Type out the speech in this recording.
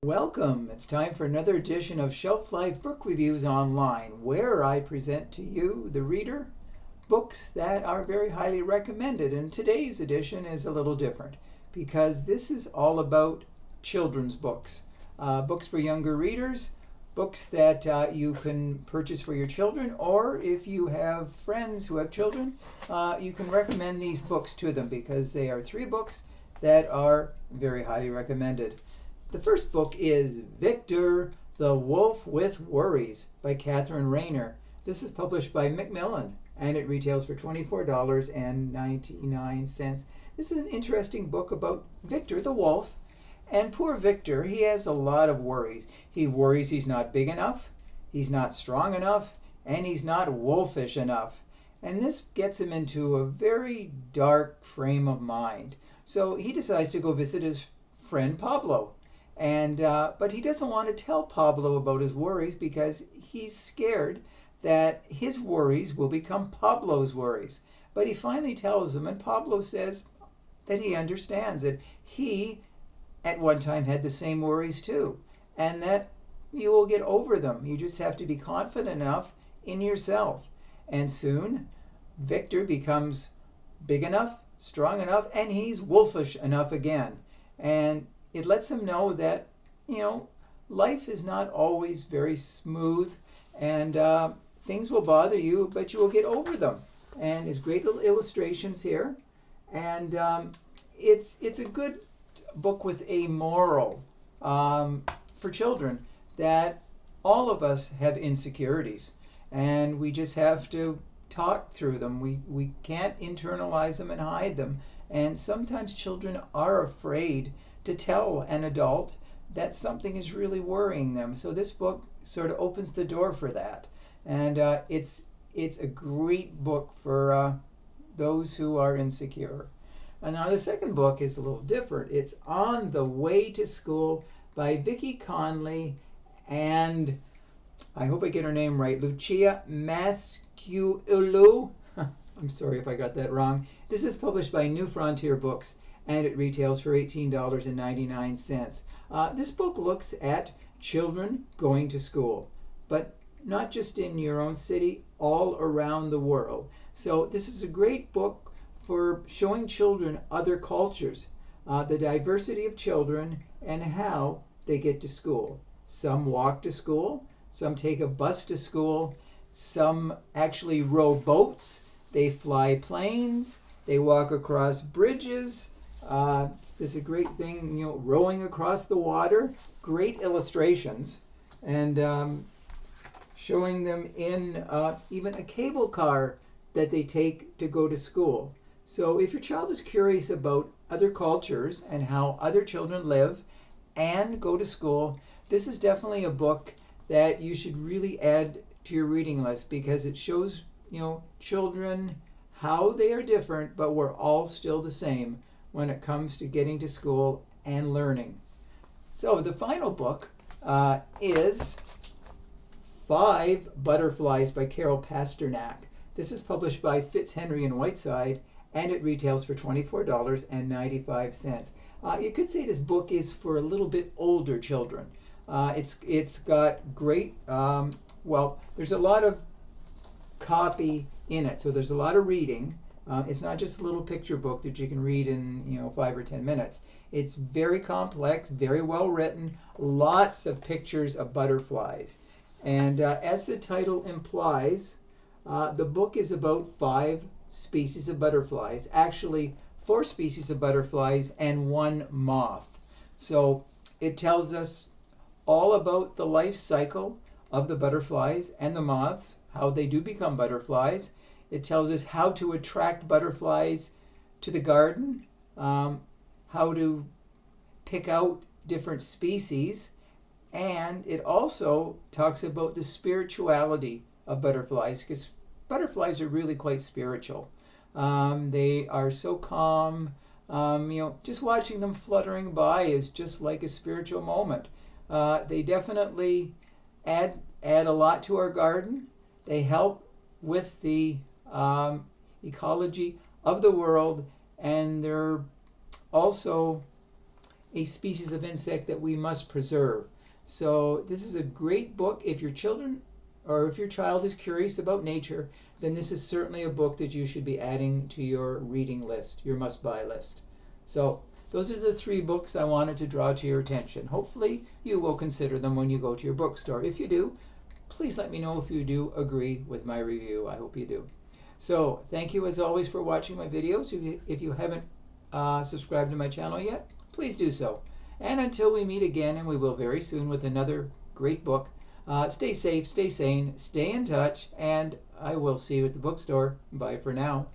Welcome. It's time for another edition of Shelf Life Book Reviews Online, where I present to you, the reader, books that are very highly recommended. And today's edition is a little different because this is all about children's books. Books for younger readers, books that you can purchase for your children, or if you have friends who have children, you can recommend these books to them because they are three books that are very highly recommended. The first book is Victor, the Wolf with Worries by Catherine Rayner. This is published by Macmillan and it retails for $24.99. This is an interesting book about Victor the wolf. And poor Victor, he has a lot of worries. He worries he's not big enough, he's not strong enough, and he's not wolfish enough. And this gets him into a very dark frame of mind. So he decides to go visit his friend Pablo. But he doesn't want to tell Pablo about his worries because he's scared that his worries will become Pablo's worries. But he finally tells him, and Pablo says that he understands that he at one time had the same worries too, and that you will get over them. You just have to be confident enough in yourself. And soon, Victor becomes big enough, strong enough, and he's wolfish enough again. And it lets him know that, life is not always very smooth and things will bother you, but you will get over them. And there's great little illustrations here. And it's a good book with a moral for children that all of us have insecurities. And we just have to talk through them. We can't internalize them and hide them. And sometimes children are afraid to tell an adult that something is really worrying them. So this book sort of opens the door for that. And it's a great book for those who are insecure. And now the second book is a little different. It's On the Way to School by Vikki, Conley, and I hope I get her name right, Lucia Masciullo. I'm sorry if I got that wrong. This is published by New Frontier Books and it retails for $18.99. This book looks at children going to school, but not just in your own city, all around the world. So this is a great book for showing children other cultures, the diversity of children, and how they get to school. Some walk to school, some take a bus to school, some actually row boats, they fly planes, they walk across bridges. There's a great thing, rowing across the water. Great illustrations, and showing them in even a cable car that they take to go to school. So if your child is curious about other cultures and how other children live and go to school, this is definitely a book that you should really add to your reading list because it shows, children how they are different, but we're all still the same when it comes to getting to school and learning. So the final book is Five Butterflies by Carol Pasternak. This is published by Fitzhenry and Whiteside, and it retails for $24.95. You could say this book is for a little bit older children. It's got great, there's a lot of copy in it, so there's a lot of reading. It's not just a little picture book that you can read in 5 or 10 minutes. It's very complex, very well written, lots of pictures of butterflies. And as the title implies, the book is about 5 species of butterflies, actually 4 species of butterflies and 1 moth. So it tells us all about the life cycle of the butterflies and the moths, how they do become butterflies. It tells us how to attract butterflies to the garden, how to pick out different species, and it also talks about the spirituality of butterflies, because butterflies are really quite spiritual. They are so calm. Just watching them fluttering by is just like a spiritual moment. They definitely add a lot to our garden. They help with the ecology of the world, and they're also a species of insect that we must preserve. So this is a great book. If your children or if your child is curious about nature, then this is certainly a book that you should be adding to your reading list, your must-buy list. So those are the 3 books I wanted to draw to your attention. Hopefully you will consider them when you go to your bookstore. If you do, please let me know if you do agree with my review. I hope you do. So thank you as always for watching my videos. If you haven't subscribed to my channel yet, please do so. And until we meet again, and we will very soon with another great book, stay safe, stay sane, stay in touch, and I will see you at the bookstore. Bye for now.